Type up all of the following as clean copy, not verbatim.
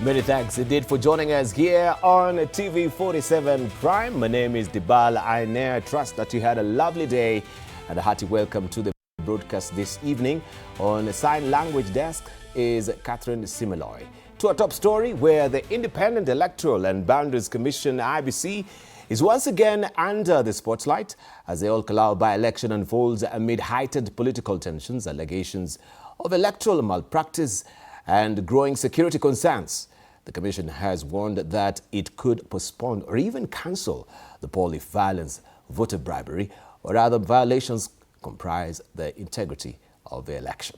Many thanks indeed for joining us here on TV47 Prime. My name is Debarl. I trust that you had a lovely day and a hearty welcome to the broadcast this evening. On the sign language desk is Catherine Similoy. To our top story, where the Independent Electoral and Boundaries Commission, IBC, is once again under the spotlight as the Olkalau by-election unfolds amid heightened political tensions, allegations of electoral malpractice and growing security concerns. The Commission has warned that it could postpone or even cancel the poll if violence, voter bribery, or other violations comprise the integrity of the election.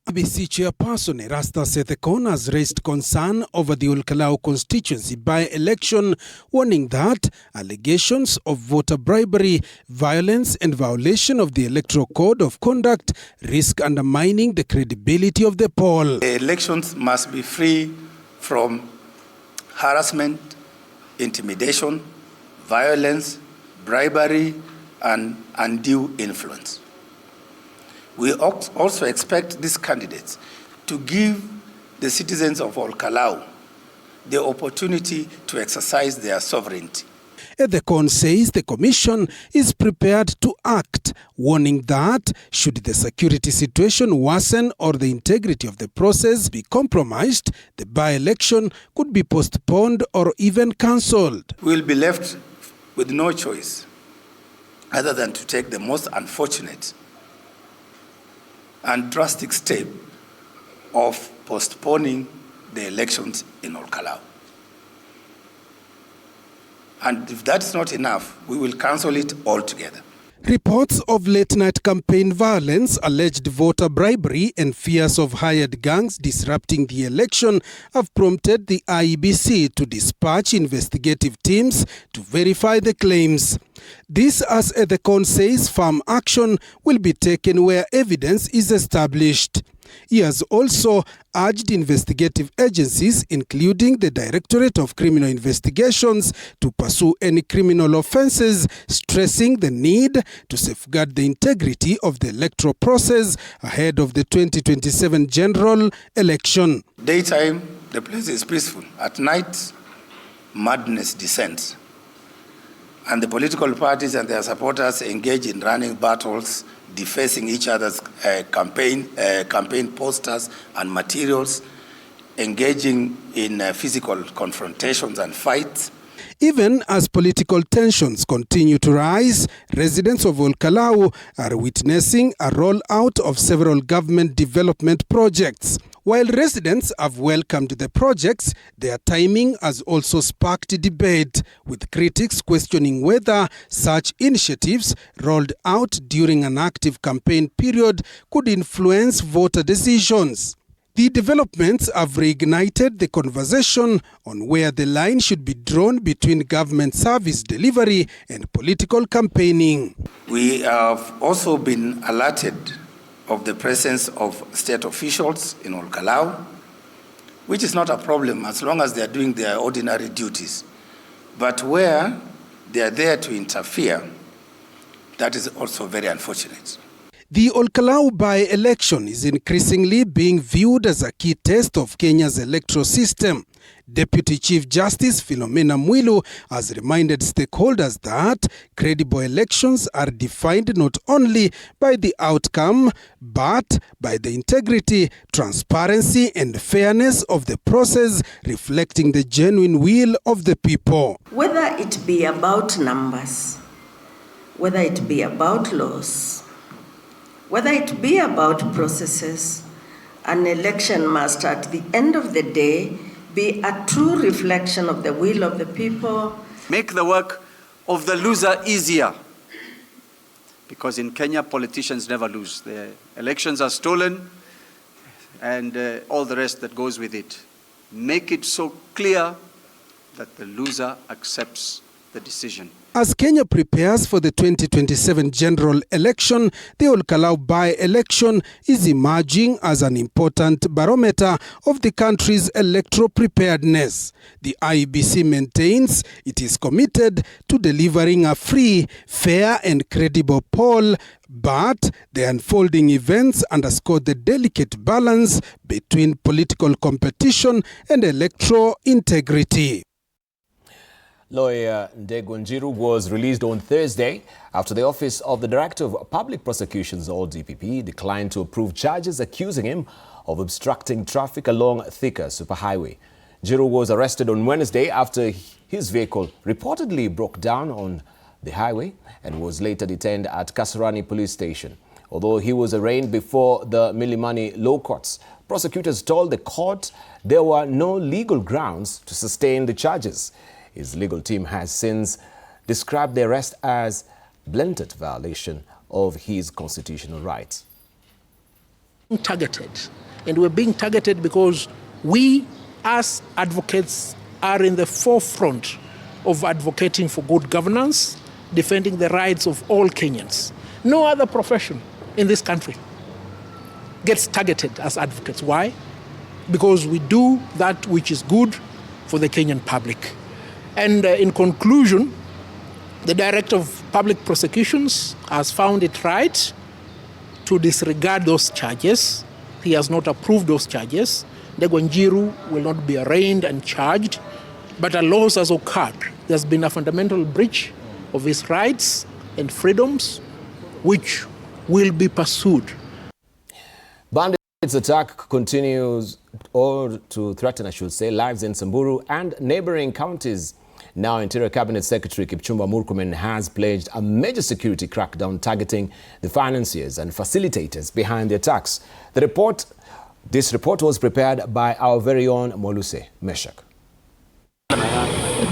IBC Chairperson Erasta Sethekon has raised concern over the Olkalau constituency by-election, warning that allegations of voter bribery, violence and violation of the Electoral Code of Conduct risk undermining the credibility of the poll. The elections must be free from harassment, intimidation, violence, bribery and undue influence. We also expect these candidates to give the citizens of Olkalau the opportunity to exercise their sovereignty. Sethekon says the Commission is prepared to act, warning that should the security situation worsen or the integrity of the process be compromised, the by-election could be postponed or even cancelled. We will be left with no choice other than to take the most unfortunate and drastic step of postponing the elections in Olkalau. And if that's not enough, we will cancel it altogether. Reports of late-night campaign violence, alleged voter bribery and fears of hired gangs disrupting the election have prompted the IEBC to dispatch investigative teams to verify the claims. This, as Sethekon says, firm action will be taken where evidence is established. He has also urged investigative agencies, including the Directorate of Criminal Investigations, to pursue any criminal offences, stressing the need to safeguard the integrity of the electoral process ahead of the 2027 general election. Daytime, the place is peaceful. At night, madness descends. And the political parties and their supporters engage in running battles, defacing each other's campaign posters and materials, engaging in physical confrontations and fights. Even as political tensions continue to rise, residents of Olkalau are witnessing a rollout of several government development projects. While residents have welcomed the projects, their timing has also sparked debate, with critics questioning whether such initiatives rolled out during an active campaign period could influence voter decisions. The developments have reignited the conversation on where the line should be drawn between government service delivery and political campaigning. We have also been alerted of the presence of state officials in Olkalau, which is not a problem as long as they are doing their ordinary duties. But where they are there to interfere, that is also very unfortunate. The Olkalau by-election is increasingly being viewed as a key test of Kenya's electoral system. Deputy Chief Justice Philomena Mwilu has reminded stakeholders that credible elections are defined not only by the outcome, but by the integrity, transparency and fairness of the process, reflecting the genuine will of the people. Whether it be about numbers, whether it be about laws, whether it be about processes, an election must, at the end of the day, be a true reflection of the will of the people. Make the work of the loser easier. Because in Kenya, politicians never lose. The elections are stolen and all the rest that goes with it. Make it so clear that the loser accepts the decision. As Kenya prepares for the 2027 general election, the Olkalau by-election is emerging as an important barometer of the country's electoral preparedness. The IEBC maintains it is committed to delivering a free, fair and credible poll But the unfolding events underscore the delicate balance between political competition and electoral integrity. Lawyer Ndegwa Njiru was released on Thursday after the Office of the Director of Public Prosecutions, or DPP, declined to approve charges accusing him of obstructing traffic along Thika Superhighway. Njiru was arrested on Wednesday after his vehicle reportedly broke down on the highway and was later detained at Kasarani Police Station. Although he was arraigned before the Milimani Law Courts, prosecutors told the court there were no legal grounds to sustain the charges. His legal team has since described the arrest as blatant violation of his constitutional rights. Targeted, and we're being targeted because we as advocates are in the forefront of advocating for good governance, defending the rights of all Kenyans. No other profession in this country gets targeted as advocates. Why? Because we do that which is good for the Kenyan public. And in conclusion, the Director of Public Prosecutions has found it right to disregard those charges. He has not approved those charges. Ndegwa Njiru will not be arraigned and charged, but a loss has occurred. There's been a fundamental breach of his rights and freedoms, which will be pursued. Bandits' attack continues to threaten, I should say, lives in Samburu and neighboring counties. Now, Interior Cabinet Secretary Kipchumba Murkomen has pledged a major security crackdown targeting the financiers and facilitators behind the attacks. This report was prepared by our very own Moluse Meshak.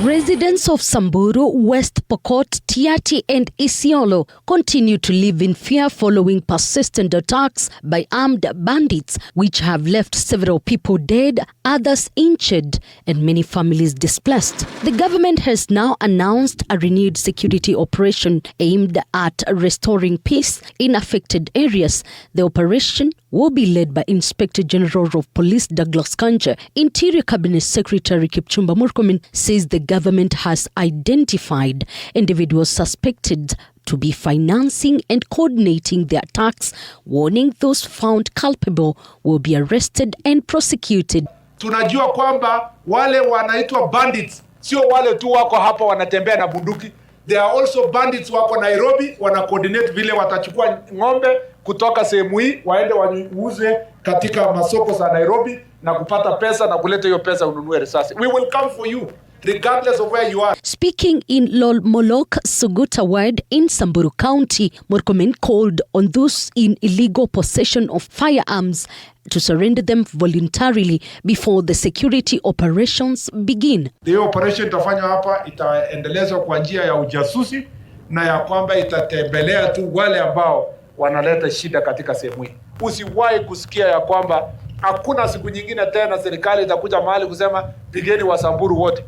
Residents of Samburu, West Pokot, Tiati and Isiolo continue to live in fear following persistent attacks by armed bandits, which have left several people dead, others injured, and many families displaced. The government has now announced a renewed security operation aimed at restoring peace in affected areas. The operation will be led by Inspector General of Police Douglas Kanja. Interior Cabinet Secretary Kipchumba Murkomen says the government has identified individuals suspected to be financing and coordinating the attacks, warning those found culpable will be arrested and prosecuted. Tunajua kwamba wale wanaitwa bandits sio wale tu wako hapa wanatembea na bunduki. There are also bandits wako Nairobi, wana coordinate vile watachukua ng'ombe kutoka sehemu hii waende wauze katika masoko za Nairobi na kupata pesa na kuleta hiyo pesa ununue risasi. We will come for you, regardless of where you are. Speaking in Lolmolok, Suguta ward in Samburu County, Murkomen called on those in illegal possession of firearms to surrender them voluntarily before the security operations begin. The operation itafanywa hapa itaendelezwa kwa njia ya ujasusi na ya kwamba itatembelea tu wale ambao wanaleta shida katika sehemu hii. Usiwahi kusikia ya kwamba hakuna siku nyingine tena serikali itakuja mahali kusema pigeni wa Samburu wote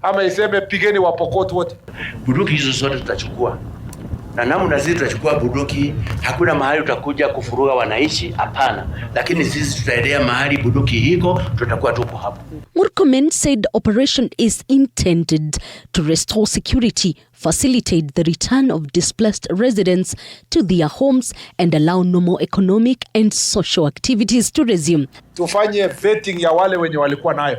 ama iseme pigeni wa Pokot wote. Bunduki hizo zote tutachukua. Na namna sisi tutachukua bunduki, hakuna mahali utakuja kufuruga wanaishi, hapana. Lakini sisi tutaendea mahali bunduki hiko, tutakuwa tuko hapo. Murkomen said the operation is intended to restore security, facilitate the return of displaced residents to their homes and allow normal economic and social activities to resume. Tufanye vetting ya wale wenye walikuwa nayo.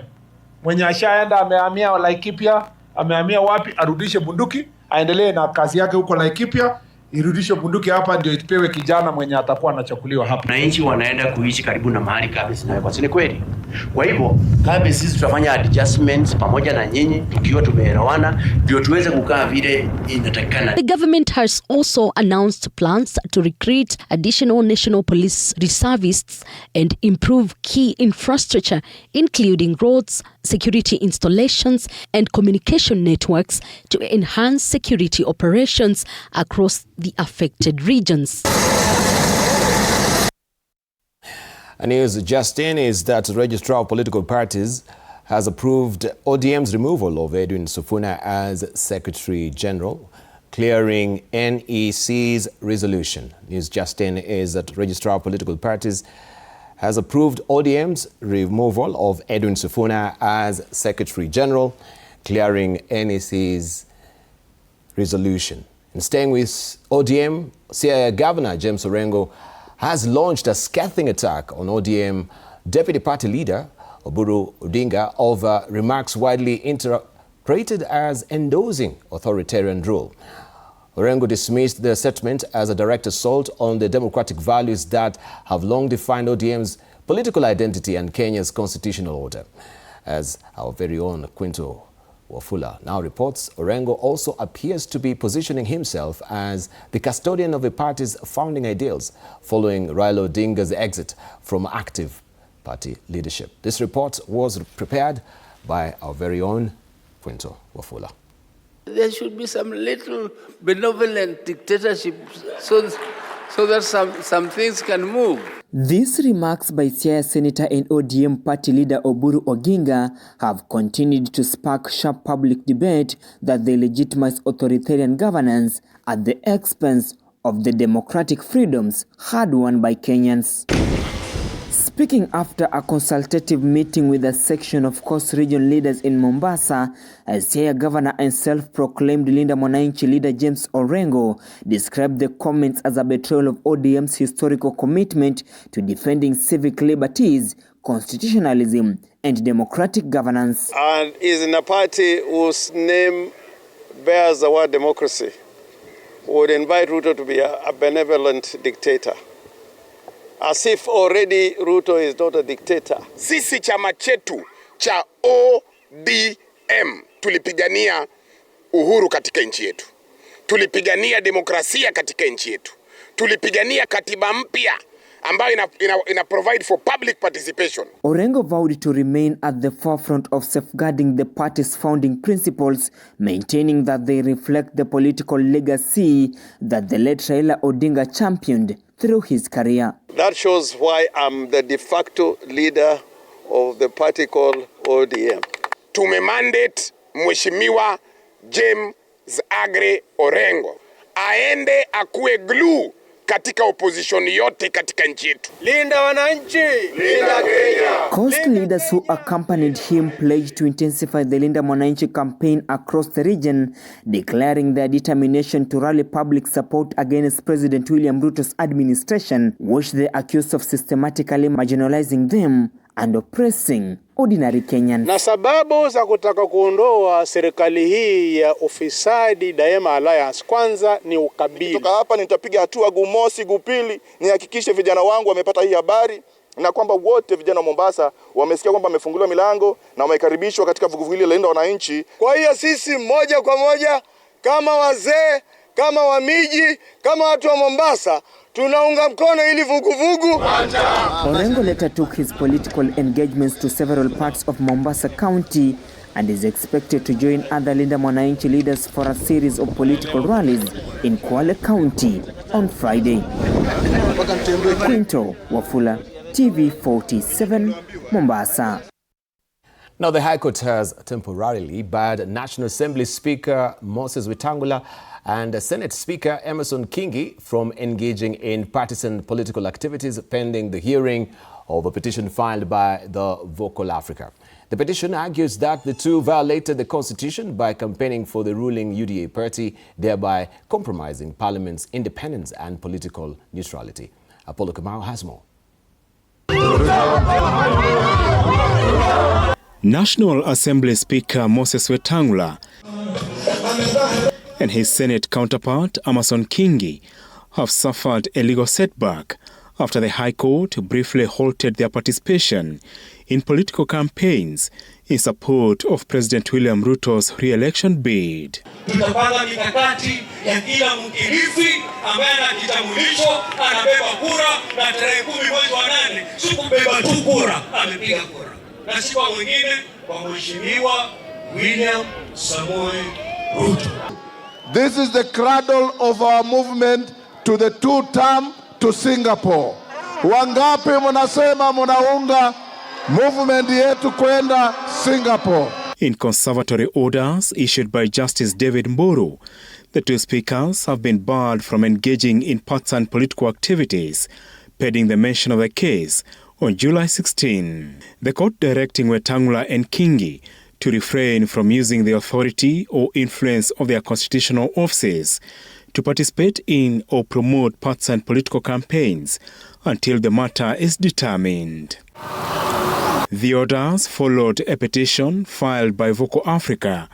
Mwenye ashaenda amehamia Laikipia, amehamia wapi, arudishe bunduki, aendelee na kazi yake huko Laikipia, irudishe bunduki hapa ndio itipewe kijana mwenye atakuwa anachakuliwa hapa. Na nchi wanaenda kuishi karibu na mahali kabisa na kwa sini kweli. Kwa hivyo, kabla sisi tutafanya adjustments pamoja na nyinyi tukiwa tumeelewana ndio tuweze kukaa vile inatakikana. The government has also announced plans to recruit additional national police reservists and improve key infrastructure including roads, security installations and communication networks to enhance security operations across the affected regions. And news just in is that the Registrar of Political Parties has approved ODM's removal of Edwin Sifuna as Secretary General, clearing NEC's resolution. News just in is that Registrar of Political Parties has approved ODM's removal of Edwin Sifuna as Secretary General, clearing NEC's resolution. And staying with ODM, Siaya Governor James Orengo has launched a scathing attack on ODM Deputy Party Leader Oburu Odinga over remarks widely interpreted as endorsing authoritarian rule. Orengo dismissed the statement as a direct assault on the democratic values that have long defined ODM's political identity and Kenya's constitutional order. As our very own Quinto Wafula now reports, Orengo also appears to be positioning himself as the custodian of the party's founding ideals following Raila Odinga's exit from active party leadership. This report was prepared by our very own Quinto Wafula. There should be some little benevolent dictatorship so that some things can move. These remarks by Siaya Senator and ODM party leader Oburu Oginga have continued to spark sharp public debate that they legitimize authoritarian governance at the expense of the democratic freedoms hard-won by Kenyans. Speaking after a consultative meeting with a section of Coast Region leaders in Mombasa, Siaya Governor and self-proclaimed Linda Mwananchi leader James Orengo described the comments as a betrayal of ODM's historical commitment to defending civic liberties, constitutionalism, and democratic governance. And is in a party whose name bears the word democracy, would invite Ruto to be a benevolent dictator. As if already Ruto is not a dictator. Sisi chama chetu cha ODM tulipigania uhuru katika nchi yetu. Tulipigania demokrasia katika nchi yetu. Tulipigania katiba mpya ambayo ina provide for public participation. Orengo vowed to remain at the forefront of safeguarding the party's founding principles, maintaining that they reflect the political legacy that the late Raila Odinga championed through his career. That shows why I'm the de facto leader of the party called ODM. Tumemandate Mheshimiwa James Agre Orengo aende akue glue katika opposition yote katika nchi yetu. Linda wananchi, linda Kenya. Coast leaders who accompanied him pledged to intensify the Linda Mwananchi campaign across the region, declaring their determination to rally public support against President William Ruto's administration, which they accused of systematically marginalizing them and oppressing ordinary Kenyans. Na sababu za kutaka kuondoa serikali hii ya ufisadi Daima Alliance, kwanza ni ukabila. Kutoka hapa nitapiga hatua gumosi gupili, nihakikishe vijana wangu wamepata hii habari na kwamba wote vijana wa Mombasa wamesikia kwamba wamefunguliwa milango na wamekaribishwa katika vuguvugu hili la Linda Wananchi. Kwa hiyo sisi moja kwa moja kama wazee, kama wamiji, kama watu wa Mombasa tunaunga mkono ili vuguvugu. Orengo later took his political engagements to several parts of Mombasa County and is expected to join other Linda Mwananchi leaders for a series of political rallies in Kwale County on Friday. Quinto Wafula, TV47, Mombasa. Now, the High Court has temporarily barred National Assembly Speaker Moses Wetangula and Senate Speaker Emerson Kingi from engaging in partisan political activities pending the hearing of a petition filed by the Vocal Africa. The petition argues that the two violated the constitution by campaigning for the ruling UDA party, thereby compromising Parliament's independence and political neutrality. Apollo Kamau has more. National Assembly Speaker Moses Wetangula and his Senate counterpart Emerson Kingi have suffered a legal setback after the High Court briefly halted their participation in political campaigns in support of President William Ruto's re-election bid. Tutapanga mikakati ya kila mkilifi ambaye ana kitambulisho anabeba kura na tarehe 10 mwezi wa 8 si kubeba tu kura, amepiga kura. Na si kwa mwingine, kwa Mheshimiwa William Samoei Ruto. This is the cradle of our movement to the two-term to Singapore. Wangapi mnasema mnaunga movement yetu kwenda Singapore? In conservatory orders issued by Justice David Mburu, the two speakers have been barred from engaging in partisan political activities, pending the mention of the case on July 16. The court directing Wetangula and Kingi to refrain from using the authority or influence of their constitutional offices to participate in or promote partisan political campaigns until the matter is determined. The orders followed a petition filed by Vocal Africa,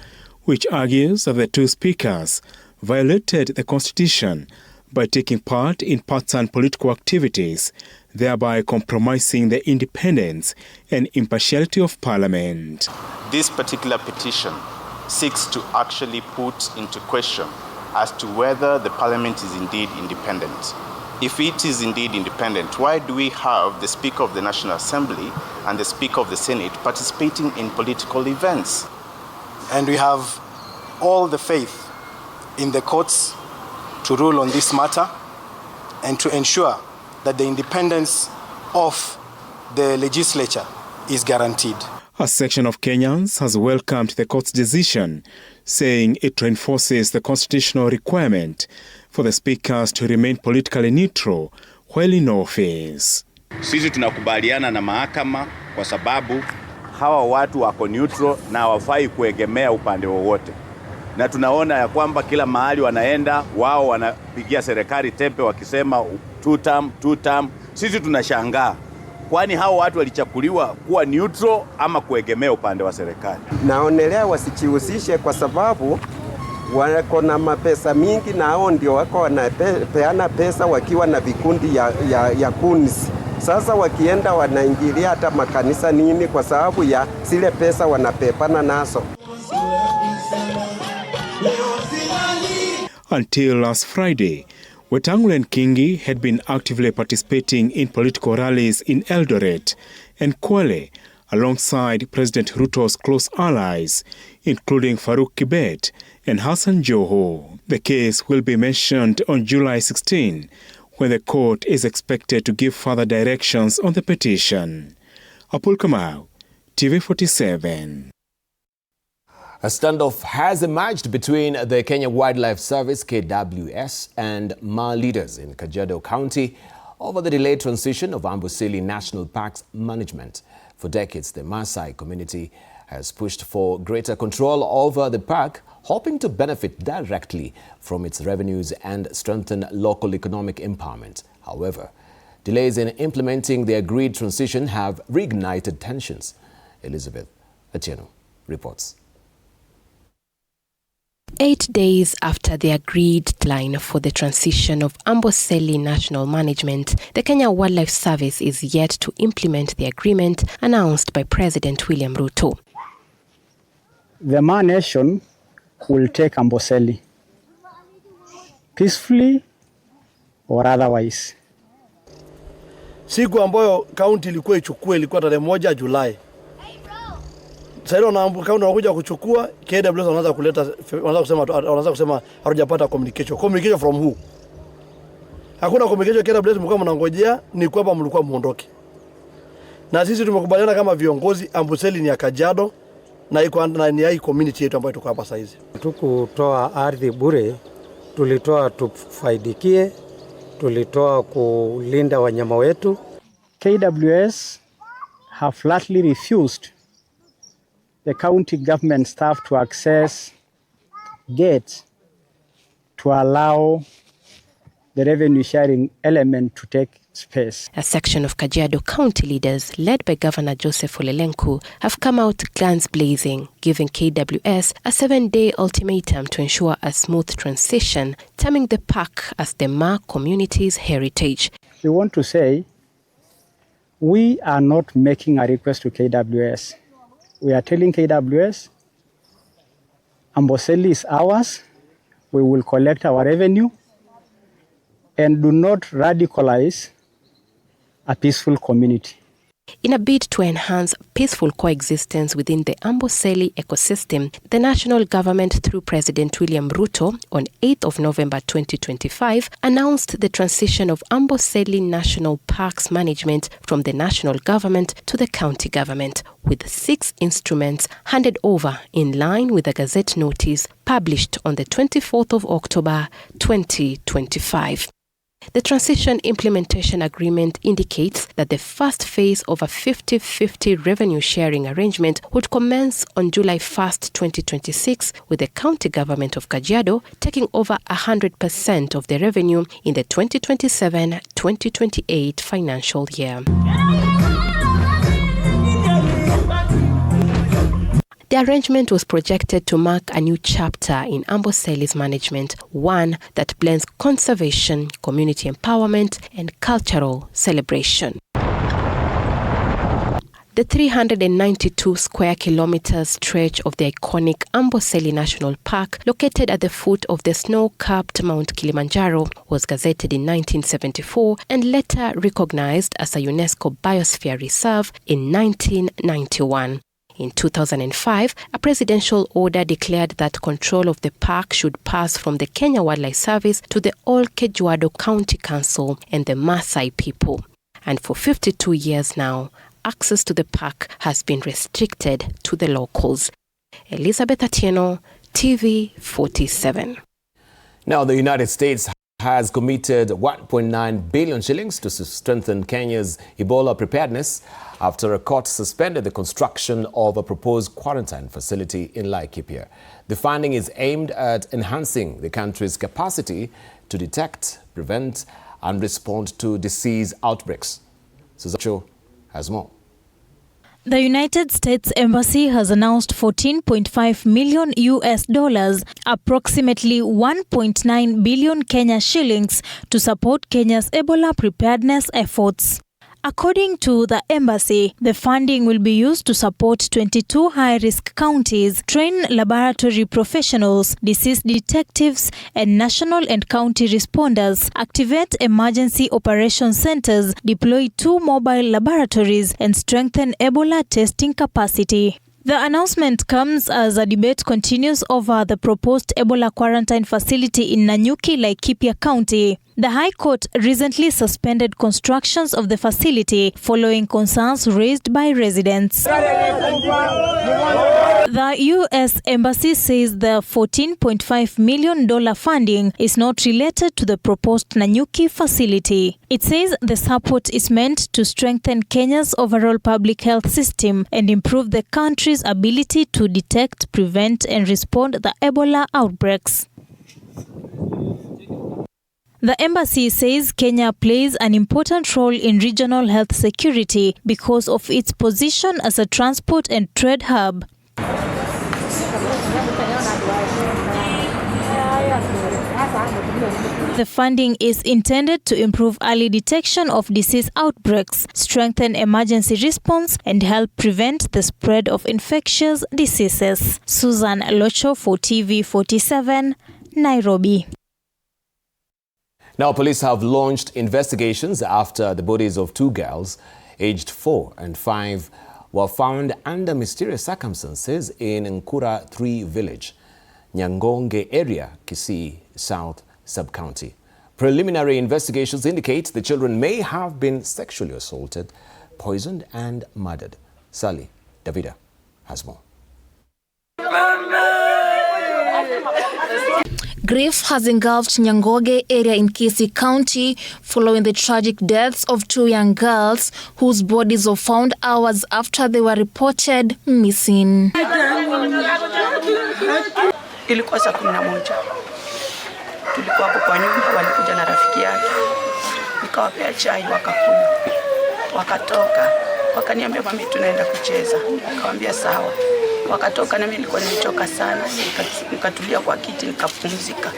which argues that the two speakers violated the Constitution by taking part in partisan political activities, thereby compromising the independence and impartiality of Parliament. This particular petition seeks to actually put into question as to whether the Parliament is indeed independent. If it is indeed independent, why do we have the Speaker of the National Assembly and the Speaker of the Senate participating in political events? And we have all the faith in the courts to rule on this matter and to ensure that the independence of the legislature is guaranteed. A section of Kenyans has welcomed the court's decision, saying it reinforces the constitutional requirement for the speakers to remain politically neutral while in office. Sisi tunakubaliana na mahakama kwa sababu hawa watu wako neutral na hawafai kuegemea upande wowote. Na tunaona ya kwamba kila mahali wanaenda wao wanapigia serikali tepe wakisema two term. Sisi tunashangaa. Kwani hao watu walichakuliwa kuwa neutral ama kuegemea upande wa serikali? Naonelea wasijihusishe kwa sababu wako na mapesa mingi na hao ndio wako wanapeana pesa wakiwa na vikundi ya kunzi. Sasa wakienda wanaingilia hata makanisa nini kwa sababu ya zile pesa wanapepana nazo. Until last Friday, Wetangula and Kingi had been actively participating in political rallies in Eldoret and Kwale alongside President Ruto's close allies, including Farouk Kibet and Hassan Joho. The case will be mentioned on July 16, when the court is expected to give further directions on the petition. Apul Kamau, TV47. A standoff has emerged between the Kenya Wildlife Service (KWS) and Ma leaders in Kajiado County over the delayed transition of Amboseli National Park's management. For decades, the Maasai community has pushed for greater control over the park, hoping to benefit directly from its revenues and strengthen local economic empowerment. However, delays in implementing the agreed transition have reignited tensions. Elizabeth Atieno reports. 8 days after the agreed deadline for the transition of Amboseli National Management, the Kenya Wildlife Service is yet to implement the agreement announced by President William Ruto. The Ma Nation will take Amboseli peacefully or otherwise. Siku ambayo kaunti ilikuwa ichukue ilikuwa tarehe 1 Julai. Sasa kaunti wanakuja kuchukua, KWS wanaanza kusema hatujapata communication from who? Hakuna communication. KWS mlikuwa mnangojea ni kwamba mlikuwa muondoke. Na sisi tumekubaliana kama viongozi Amboseli ni ya Kajiado na iko ni ya community yetu ambayo tuko hapa sasa hizi. Tukutoa ardhi bure, tulitoa tufaidikie, tulitoa kulinda wanyama wetu. KWS have flatly refused the county government staff to access gates to allow the revenue sharing element to take space. A section of Kajiado County leaders, led by Governor Joseph Ole Lenku, have come out guns blazing, giving KWS a 7-day ultimatum to ensure a smooth transition, terming the park as the Ma community's heritage. We want to say we are not making a request to KWS. We are telling KWS, Amboseli is ours, we will collect our revenue, and do not radicalize a peaceful community. In a bid to enhance peaceful coexistence within the Amboseli ecosystem, the national government, through President William Ruto, on 8th of November 2025, announced the transition of Amboseli National Parks management from the national government to the county government, with 6 instruments handed over in line with the Gazette notice published on the 24th of October 2025. The Transition Implementation Agreement indicates that the first phase of a 50-50 revenue sharing arrangement would commence on July 1st, 2026, with the county government of Kajiado taking over 100% of the revenue in the 2027-2028 financial year. The arrangement was projected to mark a new chapter in Amboseli's management, one that blends conservation, community empowerment, and cultural celebration. The 392 square kilometer stretch of the iconic Amboseli National Park, located at the foot of the snow-capped Mount Kilimanjaro, was gazetted in 1974 and later recognized as a UNESCO Biosphere Reserve in 1991. In 2005, a presidential order declared that control of the park should pass from the Kenya Wildlife Service to the Ol Kejuado County Council and the Maasai people. And for 52 years now, access to the park has been restricted to the locals. Elizabeth Atieno, TV47. Now, the United States has committed 1.9 billion shillings to strengthen Kenya's Ebola preparedness after a court suspended the construction of a proposed quarantine facility in Laikipia. The funding is aimed at enhancing the country's capacity to detect, prevent, and respond to disease outbreaks. Suzacho has more. The United States Embassy has announced $14.5 million, approximately 1.9 billion Kenya shillings, to support Kenya's Ebola preparedness efforts. According to the embassy, the funding will be used to support 22 high-risk counties, train laboratory professionals, disease detectives, and national and county responders, activate emergency operation centers, deploy 2 mobile laboratories, and strengthen Ebola testing capacity. The announcement comes as a debate continues over the proposed Ebola quarantine facility in Nanyuki, Laikipia County. The High Court recently suspended constructions of the facility following concerns raised by residents. The U.S. Embassy says the $14.5 million funding is not related to the proposed Nanyuki facility. It says the support is meant to strengthen Kenya's overall public health system and improve the country's ability to detect, prevent, and respond to the Ebola outbreaks. The embassy says Kenya plays an important role in regional health security because of its position as a transport and trade hub. The funding is intended to improve early detection of disease outbreaks, strengthen emergency response, and help prevent the spread of infectious diseases. Susan Locho for TV47, Nairobi. Now, police have launched investigations after the bodies of 2 girls, aged 4 and 5, were found under mysterious circumstances in Nkura 3 village, Nyangonge area, Kisii South Sub-County. Preliminary investigations indicate the children may have been sexually assaulted, poisoned and murdered. Sally Davida has more. Grief has engulfed Nyangoge area in Kisii County following the tragic deaths of 2 young girls whose bodies were found hours after they were reported missing. Ilikuwa saa 11. Tulikuwa hapo kwa nyumba, walikuja na rafiki yake. Nikawapea chai wakakunywa. Wakatoka. Wakaniambia mami tunaenda kucheza. Nikamwambia sawa. Wakatoka na mimi nilikuwa nimechoka sana, nikatulia kwa kiti nikapumzika.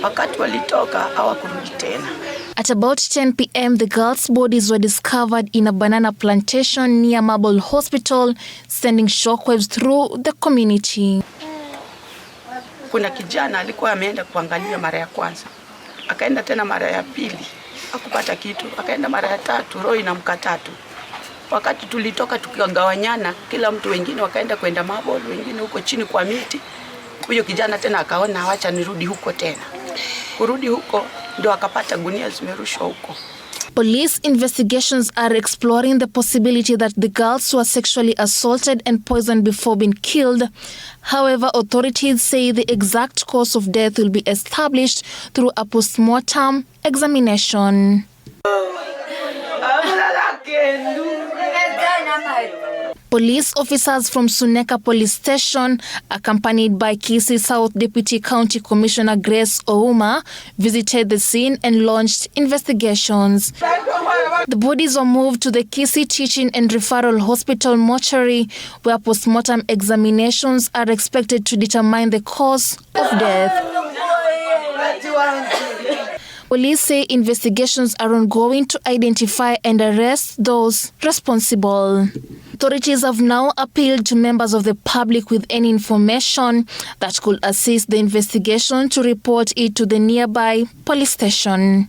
Wakati walitoka hawakurudi tena. At about 10 p.m. the girls' bodies were discovered in a banana plantation near Marble Hospital, sending shockwaves through the community. Kuna kijana alikuwa ameenda kuangalia mara ya kwanza. Akaenda tena mara ya pili, hakupata kitu. Akaenda mara ya 3, roho inamkatatu. Wakati tulitoka tukigawanyana, kila mtu wengine wakaenda kwenda Marble, wengine huko chini kwa miti. Huyo kijana tena akaona acha nirudi huko tena. Kurudi huko ndio akapata gunia zimerushwa huko. Police investigations are exploring the possibility that the girls were sexually assaulted and poisoned before being killed. However, authorities say the exact cause of death will be established through a post-mortem examination. Police officers from Suneka Police Station, accompanied by Kisii South Deputy County Commissioner Grace Ouma, visited the scene and launched investigations. The bodies were moved to the Kisii Teaching and Referral Hospital mortuary, where post-mortem examinations are expected to determine the cause of death. Police say investigations are ongoing to identify and arrest those responsible. Authorities have now appealed to members of the public with any information that could assist the investigation to report it to the nearby police station.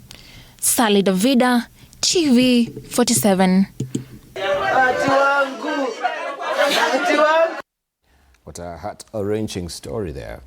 Sally Davida, TV47. What a heart-wrenching story there.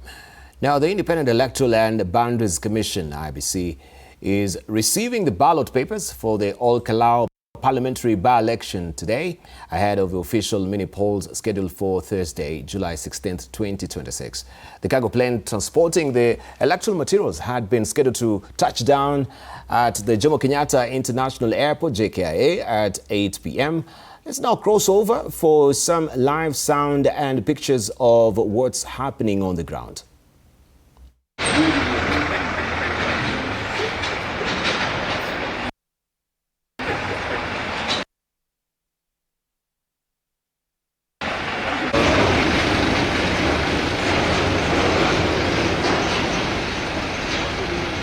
Now, the Independent Electoral and Boundaries Commission, IBC, is receiving the ballot papers for the Ol-Kalou parliamentary by-election today, ahead of the official mini-polls scheduled for Thursday, July 16th, 2026. The cargo plane transporting the electoral materials had been scheduled to touch down at the Jomo Kenyatta International Airport, JKIA, at 8 p.m. Let's now cross over for some live sound and pictures of what's happening on the ground.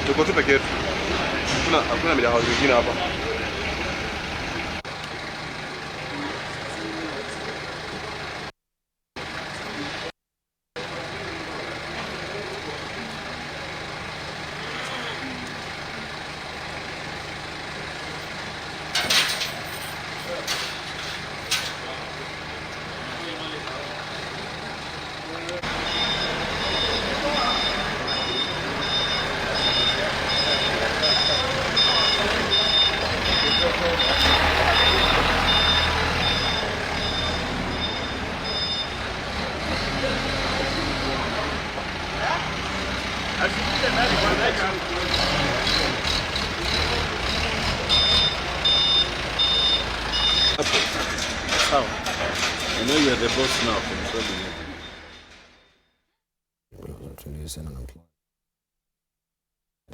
Tuko tu peke yetu. Hakuna midawa zingine hapa. I know you are the boss now, controlling everything.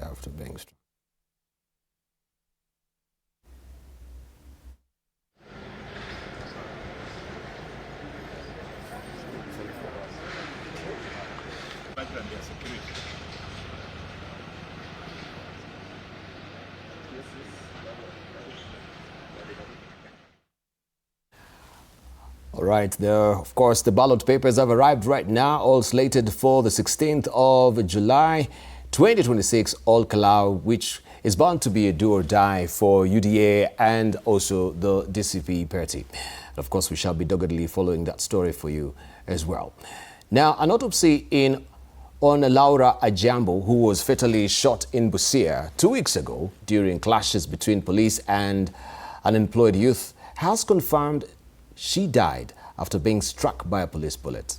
After being struck. All right, of course, the ballot papers have arrived right now, all slated for the 16th of July, 2026, Ol-Kalou, which is bound to be a do or die for UDA and also the DStv party. And of course, we shall be doggedly following that story for you as well. Now, an autopsy on Laura Ajambo, who was fatally shot in Busia 2 weeks ago during clashes between police and unemployed youth, has confirmed she died after being struck by a police bullet.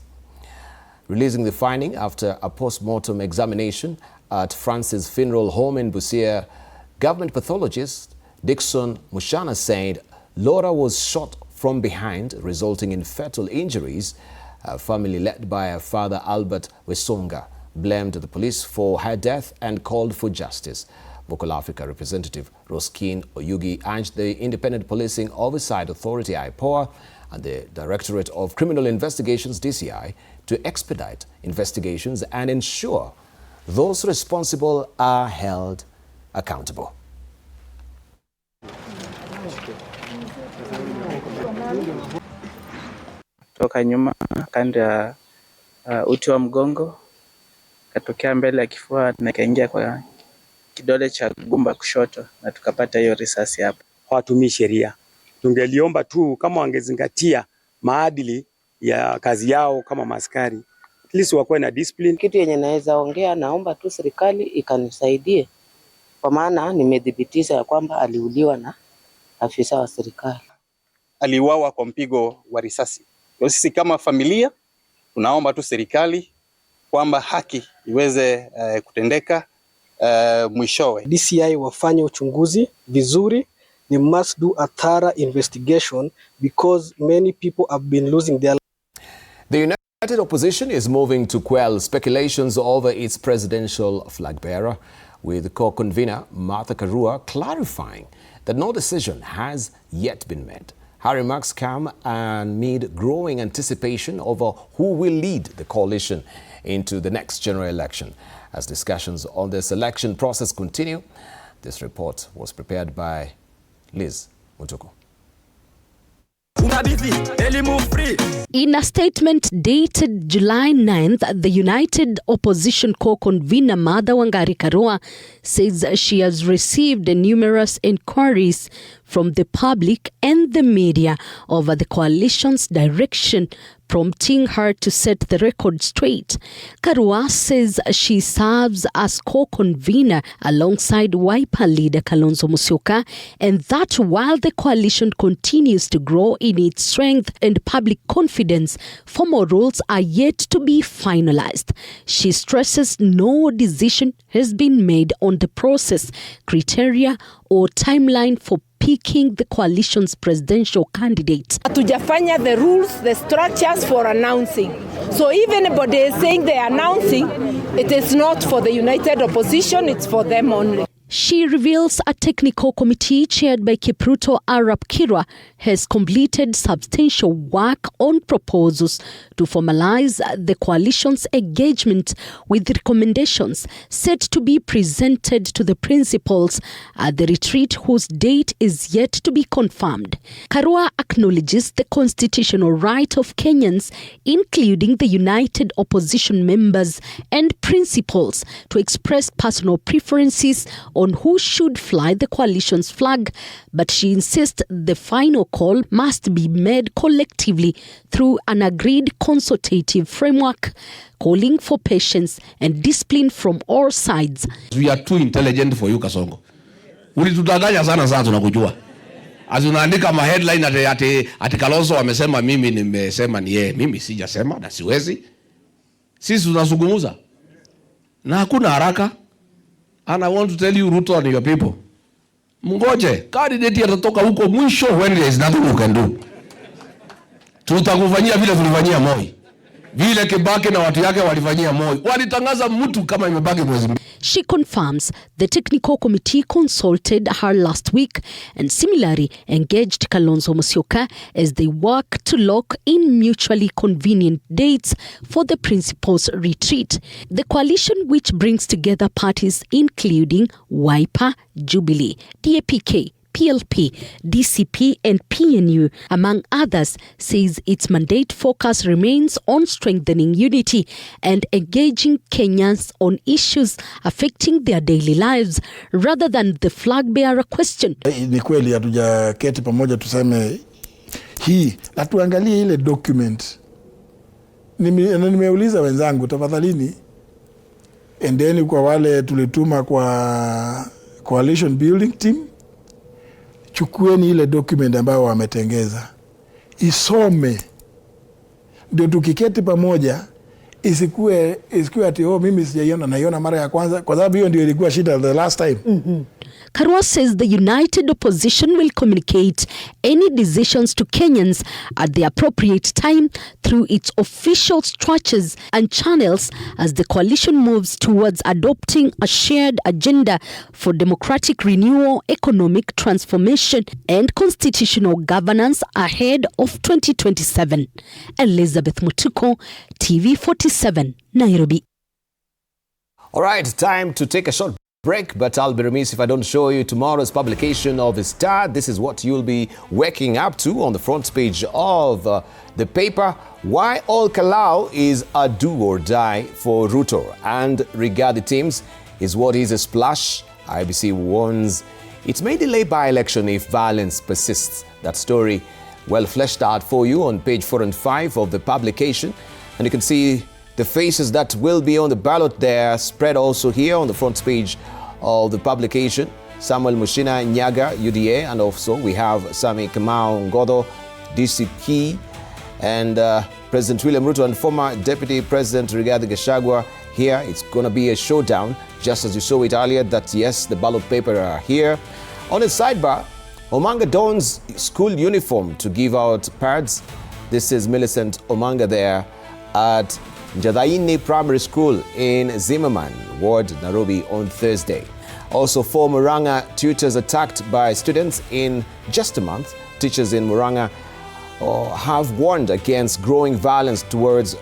Releasing the finding after a post-mortem examination at Francis Funeral Home in Busia, government pathologist Dixon Mushana said Laura was shot from behind, resulting in fatal injuries. Her family, led by her father Albert Wesonga, blamed the police for her death and called for justice. Vocal Africa representative Roskin Oyugi urged the Independent Policing Oversight Authority IPOA and the Directorate of Criminal Investigations DCI to expedite investigations and ensure those responsible are held accountable. Toka nyuma kando ya uti wa mgongo, katokea mbele ya kifua na kaingia kwa kidole cha gumba kushoto, na tukapata hiyo risasi hapa. Hawatumii sheria. Tungeliomba tu kama wangezingatia maadili ya kazi yao kama maskari, at least wakuwe na discipline. Kitu yenye naweza ongea, naomba tu serikali ikanisaidie kwa maana nimedhibitisha ya kwamba aliuliwa na afisa wa serikali. Aliuawa kwa mpigo wa risasi. Kwa sisi kama familia tunaomba tu serikali kwamba haki iweze kutendeka mwishowe. DCI wafanye uchunguzi vizuri. They must do a thorough investigation because many people have been losing their lives. The United Opposition is moving to quell speculations over its presidential flag bearer, with co-convener Martha Karua clarifying that no decision has yet been made. Her remarks come amid growing anticipation over who will lead the coalition into the next general election. As discussions on this election process continue, this report was prepared by Liz Mutuku. In a statement dated July 9th, the United Opposition co-convener Martha Wangari Karua says she has received numerous inquiries from the public and the media over the coalition's direction, prompting her to set the record straight. Karua says she serves as co-convener alongside Wiper leader Kalonzo Musyoka, and that while the coalition continues to grow in its strength and public confidence, formal rules are yet to be finalized. She stresses no decision has been made on the process, criteria, or timeline for picking the coalition's presidential candidate. Hatujafanya the rules, the structures for announcing. So if anybody is saying they are announcing, it is not for the United Opposition, it's for them only. She reveals a technical committee chaired by Kipruto Arap Kirwa has completed substantial work on proposals to formalize the coalition's engagement, with recommendations set to be presented to the principals at the retreat whose date is yet to be confirmed. Karua acknowledges the constitutional right of Kenyans, including the United Opposition members and principals, to express personal preferences on who should fly the coalition's flag, but she insists the final call must be made collectively through an agreed consultative framework, calling for patience and discipline from all sides. We are too intelligent for you, Kasongo. Ulitudanganya sana sasa tunakujua. Unaandika ma headline ati Kalonzo wamesema mimi nimesema ni yeye. Mimi sijasema na siwezi. Sisi tunazungumza. Na hakuna haraka. And I want to tell you, Ruto and your people, mngoje, candidate atatoka huko mwisho when there is nothing you can do. Tutakufanyia vile tulifanyia Moi. Vile Kibaki na watu yake walifanyia Moi. Walitangaza mtu kama imebaki mwezi mbili. She confirms the technical committee consulted her last week and similarly engaged Kalonzo Musyoka as they work to lock in mutually convenient dates for the principals' retreat. The coalition, which brings together parties including Wiper, Jubilee, DAPK, PLP, DCP and PNU, among others, says its mandate focus remains on strengthening unity and engaging Kenyans on issues affecting their daily lives rather than the flag bearer question. Ni kweli hatujaketi pamoja tuseme hii, na tuangalie ile document. Nimeuliza wenzangu, tafadhalini endeni kwa wale tulituma kwa coalition building team, chukueni ile document ambayo wametengeza, isome, ndio tukiketi pamoja, isikue ati mimi sijaiona, naiona mara ya kwanza, kwa sababu hiyo ndio ilikuwa shida the last time. Karua says the United Opposition will communicate any decisions to Kenyans at the appropriate time through its official structures and channels as the coalition moves towards adopting a shared agenda for democratic renewal, economic transformation and constitutional governance ahead of 2027. Elizabeth Mutuko, TV47, Nairobi. All right, time to take a short break, but I'll be remiss if I don't show you tomorrow's publication of Star. This is what you'll be waking up to on the front page of the paper. Why all Kalau is a do or die for Ruto, and regard the teams is what is a splash. IBC warns it may delay by-election if violence persists. That story well fleshed out for you on page 4 and 5 of the publication, and you can see the faces that will be on the ballot there spread also here on the front page of the publication, Samuel Mushina Nyaga, UDA, and also we have Sami Kamau Ngodo, DCP, and President William Ruto and former Deputy President Rigathi Gachagua here. It's going to be a showdown, just as you saw it earlier, that yes, the ballot paper are here. On the sidebar, Omanga dons school uniform to give out pads. This is Millicent Omanga there at Njadaini Primary School in Zimmerman Ward, Nairobi on Thursday. Also, 4 Murang'a tutors attacked by students in just a month. Teachers in Murang'a have warned against growing violence towards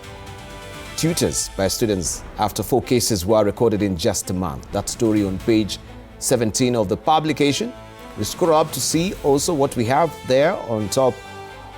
tutors by students after 4 cases were recorded in just a month. That story on page 17 of the publication. We scroll up to see also what we have there on top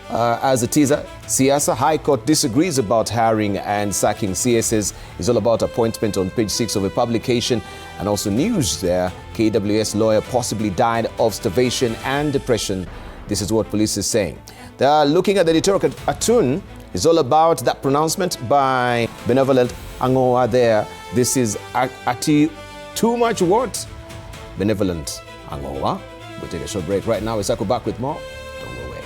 as a teaser. Siasa High Court disagrees about hiring and sacking CSs. It's all about appointment on page 6 of a publication. And also news there, KWS lawyer possibly died of starvation and depression. This is what police is saying. They are looking at the editorial cartoon. It's all about that pronouncement by Benevolent Angoa there. This is Ati too much what? Benevolent Angoa. We'll take a short break right now. We'll circle back with more. Don't go away.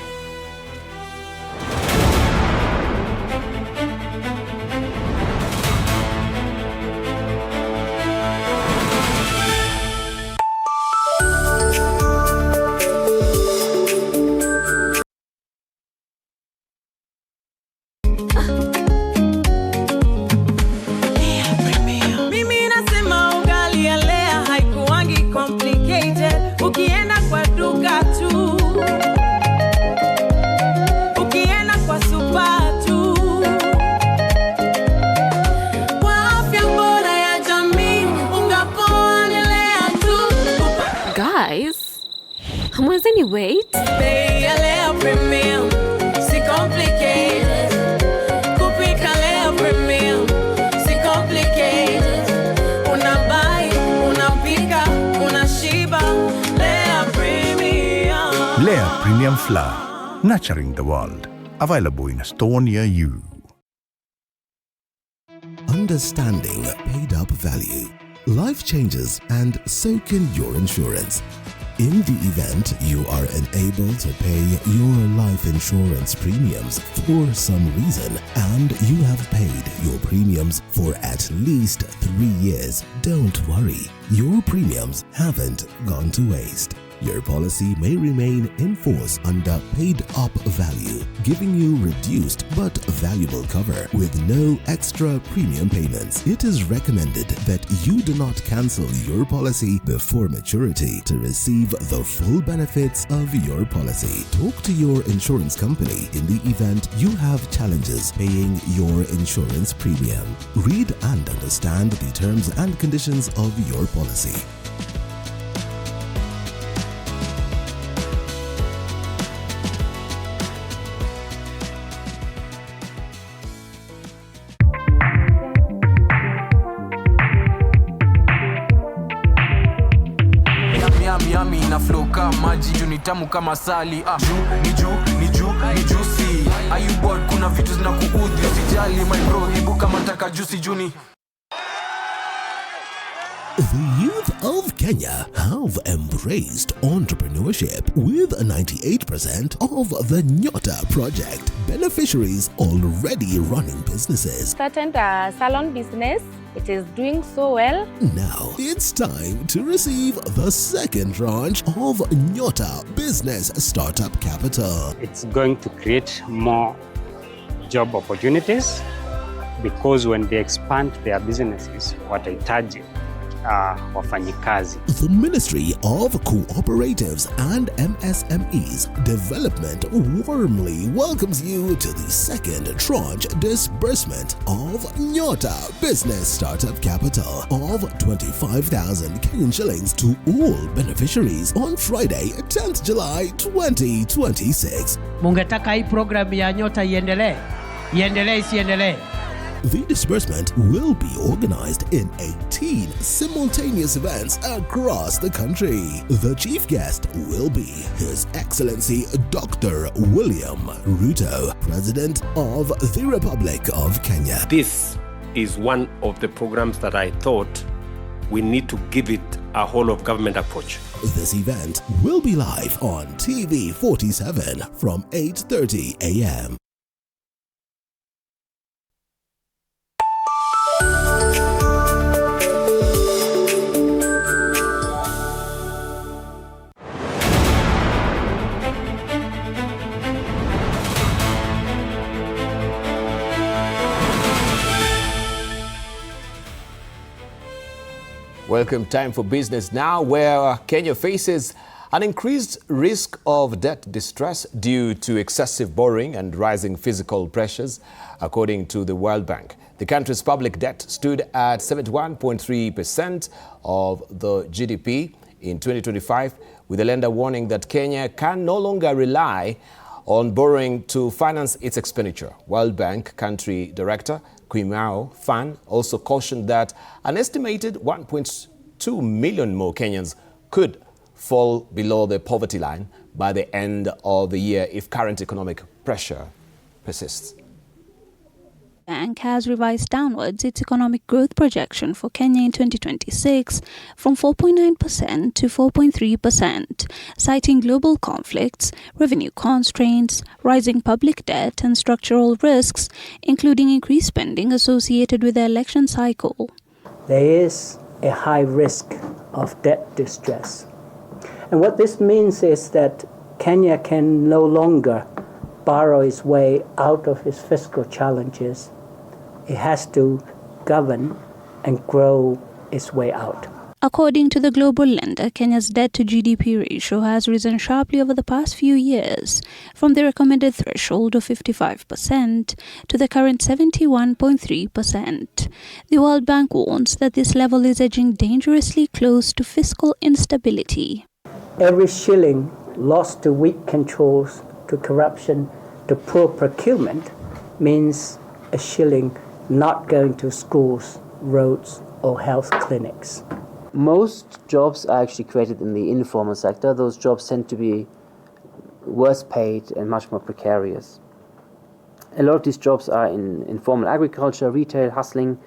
Guys, hamwezeni wait? Bei ya leo premium, si complicated. Kupika leo premium, si complicated. Unabai, unapika, unashiba. Lea premium. Lea Premium Flour, nurturing the world. Available in a store near you. Understanding paid up value. Life changes and so can your insurance. In the event you are unable to pay your life insurance premiums for some reason and you have paid your premiums for at least 3 years, don't worry. Your premiums haven't gone to waste. Your policy may remain in force under paid up value, giving you reduced but valuable cover with no extra premium payments. It is recommended that you do not cancel your policy before maturity to receive the full benefits of your policy. Talk to your insurance company in the event you have challenges paying your insurance premium. Read and understand the terms and conditions of your policy. Maji juu ni tamu kama sali. Ni juicy. Are you bored? Kuna vitu zinakuudhi. Usijali my bro, hebu kama taka juicy juni. The youth of Kenya have embraced entrepreneurship with 98% of the Nyota project beneficiaries already running businesses. Started a salon business. It is doing so well. Now it's time to receive the second tranche of Nyota Business Startup Capital. It's going to create more job opportunities because when they expand their businesses, watahitaji wafanyikazi. The Ministry of Cooperatives and MSMEs Development warmly welcomes you to the second tranche disbursement of Nyota Business Startup Capital of 25,000 Kenyan shillings to all beneficiaries on Friday, 10th July 2026. Mungetaka hii program ya Nyota iendelee? Iendelee isiendelee? The disbursement will be organized in 18 simultaneous events across the country. The chief guest will be His Excellency Dr. William Ruto, President of the Republic of Kenya. This is one of the programs that I thought we need to give it a whole-of-government approach. This event will be live on TV47 from 8:30 a.m. Welcome. Time for business now, where Kenya faces an increased risk of debt distress due to excessive borrowing and rising fiscal pressures, according to the World Bank. The country's public debt stood at 71.3% of the GDP in 2025, with the lender warning that Kenya can no longer rely on borrowing to finance its expenditure. World Bank Country Director Kwimao Fan also cautioned that an estimated 1.2 million more Kenyans could fall below the poverty line by the end of the year if current economic pressure persists. The bank has revised downwards its economic growth projection for Kenya in 2026 from 4.9% to 4.3%, citing global conflicts, revenue constraints, rising public debt and structural risks, including increased spending associated with the election cycle. There is a high risk of debt distress. And what this means is that Kenya can no longer borrow its way out of its fiscal challenges. It has to govern and grow its way out. According to the global lender, Kenya's debt to GDP ratio has risen sharply over the past few years, from the recommended threshold of 55% to the current 71.3%. The World Bank warns that this level is edging dangerously close to fiscal instability. Every shilling lost to weak controls, to corruption, to poor procurement means a shilling not going to schools, roads, or health clinics. Most jobs are actually created in the informal sector. Those jobs tend to be worse paid and much more precarious. A lot of these jobs are in informal agriculture, retail, hustling,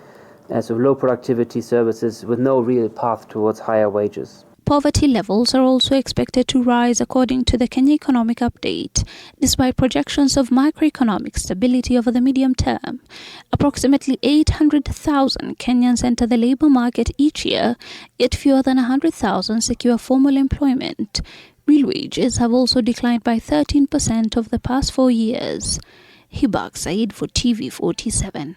so low productivity services with no real path towards higher wages. Poverty levels are also expected to rise according to the Kenya Economic Update, despite projections of macroeconomic stability over the medium term. Approximately 800,000 Kenyans enter the labor market each year, yet fewer than 100,000 secure formal employment. Real wages have also declined by 13% over the past 4 years. Hibak Said for TV47.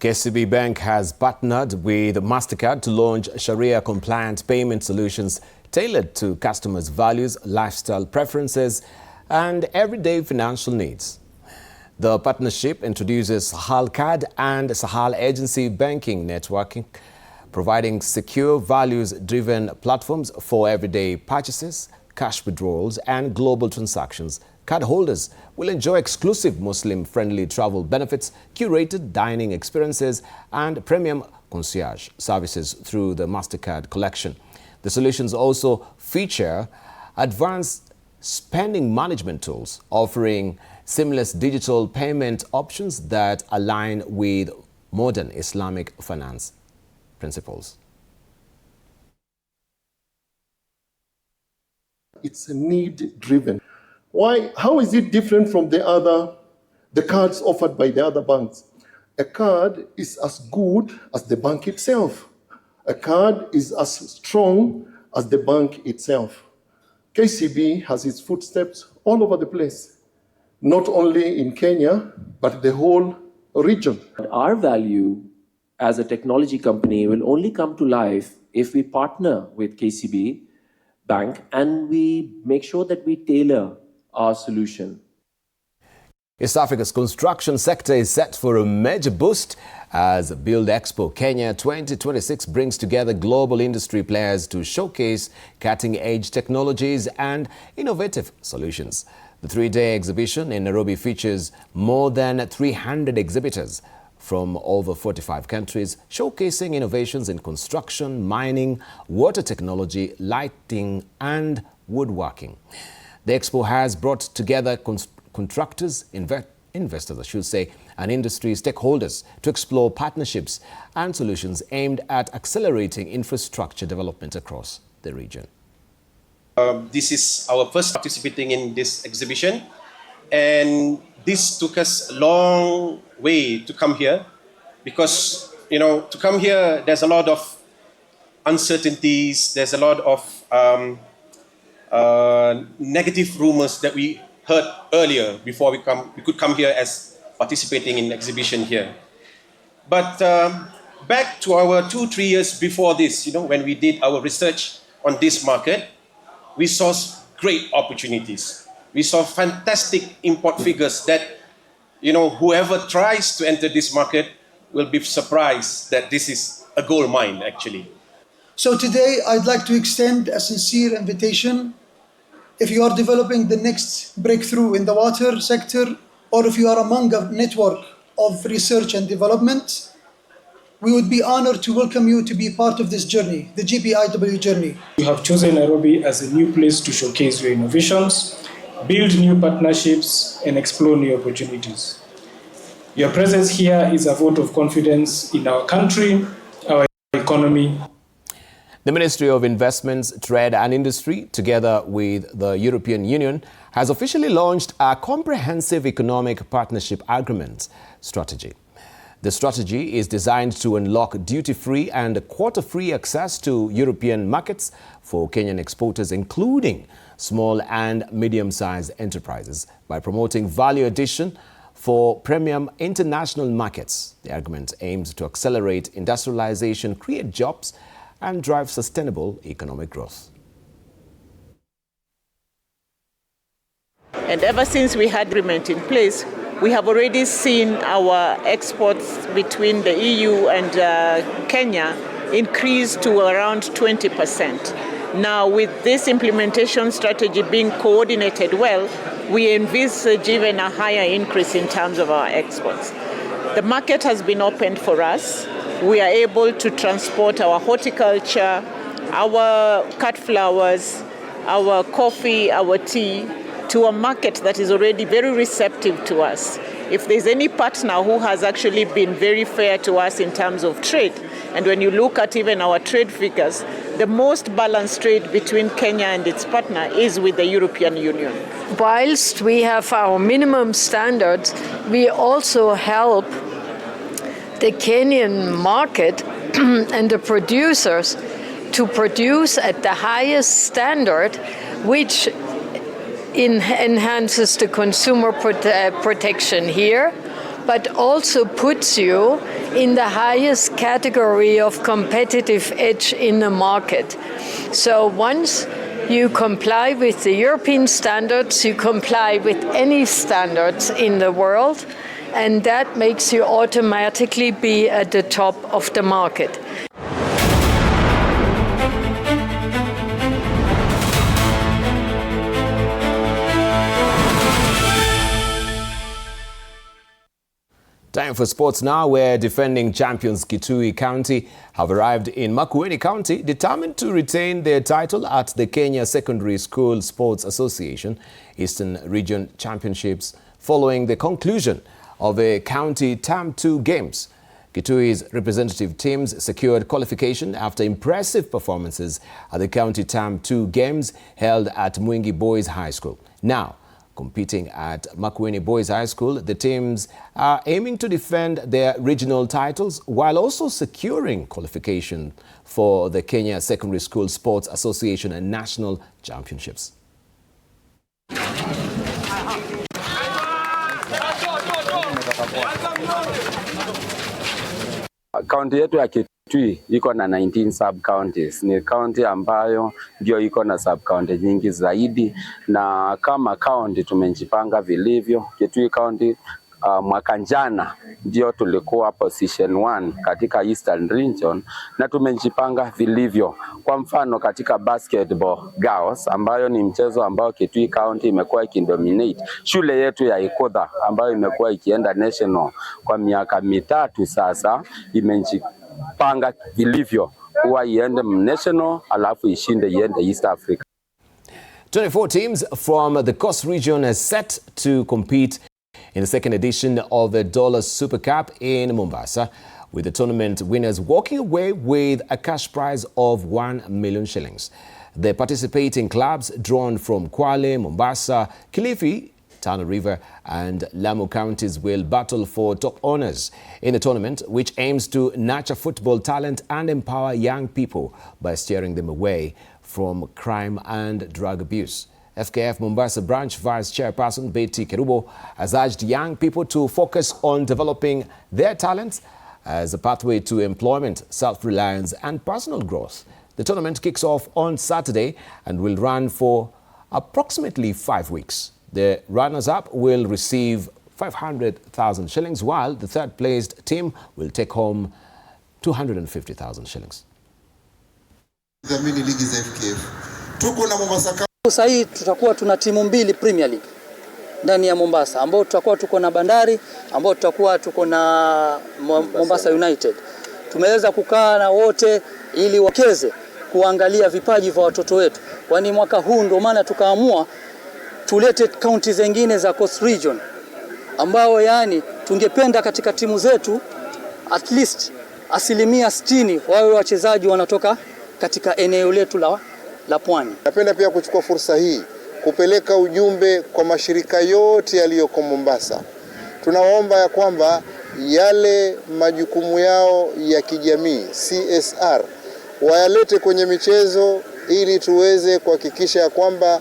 KCB Bank has partnered with MasterCard to launch Sharia-compliant payment solutions tailored to customers' values, lifestyle preferences, and everyday financial needs. The partnership introduces Sahal Card and Sahal Agency Banking Networking, providing secure, values-driven platforms for everyday purchases, cash withdrawals, and global transactions. Cardholders will enjoy exclusive Muslim-friendly travel benefits, curated dining experiences, and premium concierge services through the MasterCard collection. The solutions also feature advanced spending management tools, offering seamless digital payment options that align with modern Islamic finance principles. It's a need-driven. Why? How is it different from the cards offered by the other banks? A card is as good as the bank itself. A card is as strong as the bank itself. KCB has its footsteps all over the place, not only in Kenya, but the whole region. Our value as a technology company will only come to life if we partner with KCB Bank and we make sure that we tailor our solution. East Africa's construction sector is set for a major boost as Build Expo Kenya 2026 brings together global industry players to showcase cutting-edge technologies and innovative solutions. The three-day exhibition in Nairobi features more than 300 exhibitors from over 45 countries, showcasing innovations in construction, mining, water technology, lighting, and woodworking. The expo has brought together contractors, investors, I should say, and industry stakeholders to explore partnerships and solutions aimed at accelerating infrastructure development across the region. This is our first participating in this exhibition, and this took us a long way to come here because, to come here, there's a lot of uncertainties, there's a lot of negative rumors that we heard earlier before we could come here as participating in exhibition here. But back to our 2-3 years before this, when we did our research on this market, we saw great opportunities. We saw fantastic import figures that, whoever tries to enter this market will be surprised that this is a gold mine, actually. So today, I'd like to extend a sincere invitation. If you are developing the next breakthrough in the water sector, or if you are among a network of research and development, we would be honored to welcome you to be part of this journey, the GPIW journey. You have chosen Nairobi as a new place to showcase your innovations, build new partnerships, and explore new opportunities. Your presence here is a vote of confidence in our country, our economy. The Ministry of Investments, Trade and Industry, together with the European Union, has officially launched a comprehensive economic partnership agreement strategy. The strategy is designed to unlock duty-free and quota-free access to European markets for Kenyan exporters, including small and medium-sized enterprises, by promoting value addition for premium international markets. The agreement aims to accelerate industrialization, create jobs, and drive sustainable economic growth. And ever since we had agreement in place, we have already seen our exports between the EU and Kenya increase to around 20%. Now, with this implementation strategy being coordinated well, we envisage even a higher increase in terms of our exports. The market has been opened for us. We are able to transport our horticulture, our cut flowers, our coffee, our tea, to a market that is already very receptive to us. If there's any partner who has actually been very fair to us in terms of trade, and when you look at even our trade figures, the most balanced trade between Kenya and its partner is with the European Union. Whilst we have our minimum standards, we also help the Kenyan market and the producers to produce at the highest standard, which enhances the consumer protection here, but also puts you in the highest category of competitive edge in the market. So once you comply with the European standards, you comply with any standards in the world, and that makes you automatically be at the top of the market. Time for sports now, where defending champions Kitui County have arrived in Makueni County, determined to retain their title at the Kenya Secondary School Sports Association Eastern Region Championships following the conclusion of the county Term 2 games. Kitui's representative teams secured qualification after impressive performances at the county Term 2 games held at Mwingi Boys High School. Now, competing at Makueni Boys High School, the teams are aiming to defend their regional titles while also securing qualification for the Kenya Secondary School Sports Association and National Championships. Kaunti yetu ya Kitui iko na 19 sub counties. Ni county ambayo ndio iko na sub county nyingi zaidi, na kama county tumejipanga vilivyo. Kitui County mwaka jana ndio tulikuwa position 1 katika Eastern Region na tumejipanga vilivyo. Kwa mfano katika basketball girls, ambayo ni mchezo ambao Kitui County imekuwa ikidominate, shule yetu ya Ikodha ambayo imekuwa ikienda national kwa miaka mitatu sasa, imejipanga vilivyo kuwa iende national alafu ishinde iende East Africa. 24 teams from the Coast region are set to compete in the second edition of the Dollar Super Cup in Mombasa, with the tournament winners walking away with a cash prize of 1 million shillings. The participating clubs drawn from Kwale, Mombasa, Kilifi, Tana River and Lamu counties will battle for top honours in the tournament, which aims to nurture football talent and empower young people by steering them away from crime and drug abuse. FKF Mombasa Branch Vice Chairperson Betty Kerubo has urged young people to focus on developing their talents as a pathway to employment, self-reliance and personal growth. The tournament kicks off on Saturday and will run for approximately 5 weeks. The runners-up will receive 500,000 shillings, while the third-placed team will take home 250,000 shillings. Dhamini ligi za FKF. Tuko na Mombasa. Sasa hii tutakuwa tuna timu mbili Premier League ndani ya Mombasa, ambao tutakuwa tuko na Bandari, ambao tutakuwa tuko na Mombasa United. Tumeweza kukaa na wote ili wakeze kuangalia vipaji vya watoto wetu. Kwani mwaka huu ndio maana tukaamua tulete county zingine za Coast Region, ambao yani tungependa katika timu zetu at least 60% wawe wachezaji wanatoka katika eneo letu la Pwani. Napenda pia kuchukua fursa hii kupeleka ujumbe kwa mashirika yote yaliyoko Mombasa. Tunawaomba ya kwamba yale majukumu yao ya kijamii CSR wayalete kwenye michezo ili tuweze kuhakikisha ya kwamba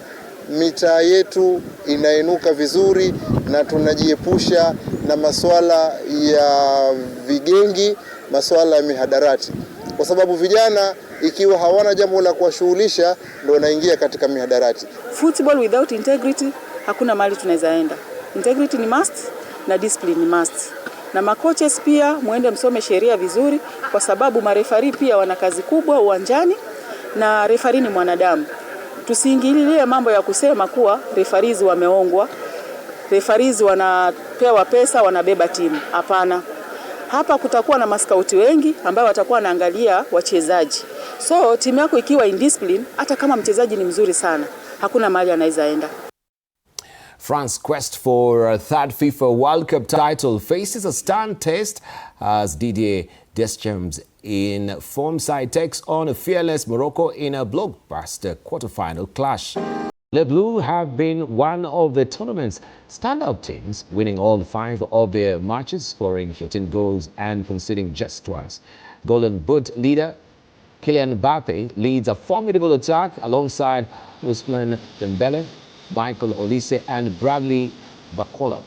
mitaa yetu inainuka vizuri na tunajiepusha na masuala ya vigengi, masuala ya mihadarati. Kwa sababu vijana ikiwa hawana jambo la kuwashughulisha ndio wanaingia katika mihadarati. Football without integrity hakuna mahali tunaweza enda. Integrity ni must na discipline ni must. Na makoches pia muende msome sheria vizuri, kwa sababu marefari pia wana kazi kubwa uwanjani na refari ni mwanadamu. Tusiingililie mambo ya kusema kuwa refarizi wameongwa, refarizi wanapewa pesa wanabeba timu. Hapana. Hapa kutakuwa na maskauti wengi ambao watakuwa wanaangalia wachezaji. So timu yako ikiwa indiscipline, hata kama mchezaji ni mzuri sana, hakuna mahali anaweza enda. France's quest for a third FIFA World Cup title faces a stern test as Didier Deschamps in form side takes on a fearless Morocco in a blockbuster quarter-final clash. Les Bleus have been one of the tournament's standout teams, winning all 5 of their matches, scoring 14 goals and conceding just twice. Golden Boot leader Kylian Mbappe leads a formidable attack alongside Ousmane Dembele, Michael Olise and Bradley Barcola.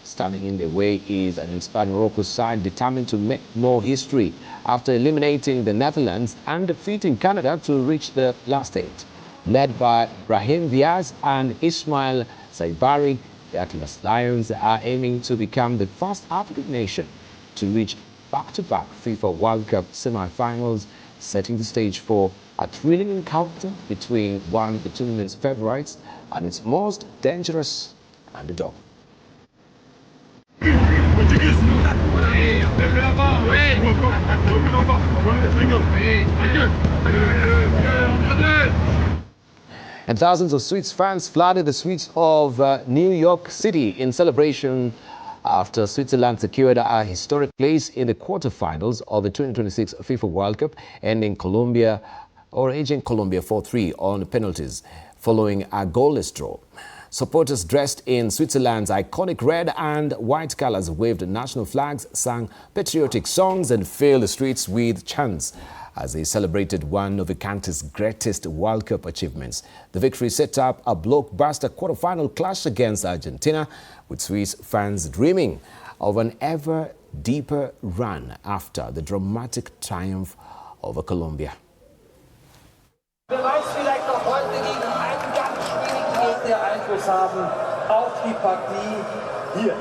Standing in their way is an inspired Morocco side determined to make more history after eliminating the Netherlands and defeating Canada to reach the last 8. Led by Brahim Diaz and Ismail Saibari, the Atlas Lions are aiming to become the first African nation to reach back-to-back FIFA World Cup semi-finals, setting the stage for a thrilling encounter between one of the tournament's favorites and its most dangerous underdog. And thousands of Swedes fans flooded the streets of New York City in celebration after Switzerland secured a historic place in the quarterfinals of the 2026 FIFA World Cup, edging Colombia 4-3 on penalties following a goalless draw. Supporters dressed in Switzerland's iconic red and white colors waved national flags, sang patriotic songs and filled the streets with chants as they celebrated one of the country's greatest World Cup achievements. The victory set up a blockbuster quarter-final clash against Argentina, with Swiss fans dreaming of an ever deeper run after the dramatic triumph over Colombia. Beweis vielleicht noch heute gegen einen ganz schwierigen Gegner Einfluss haben auf die Partie hier.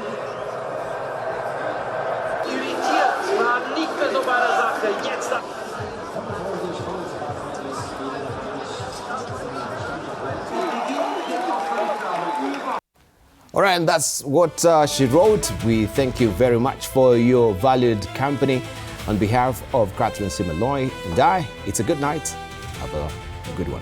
Irritiert war nicht mehr so bei der Sache. Jetzt All right, and that's what she wrote. We thank you very much for your valued company. On behalf of Catherine Simaloy and I, it's a good night. Have a good one.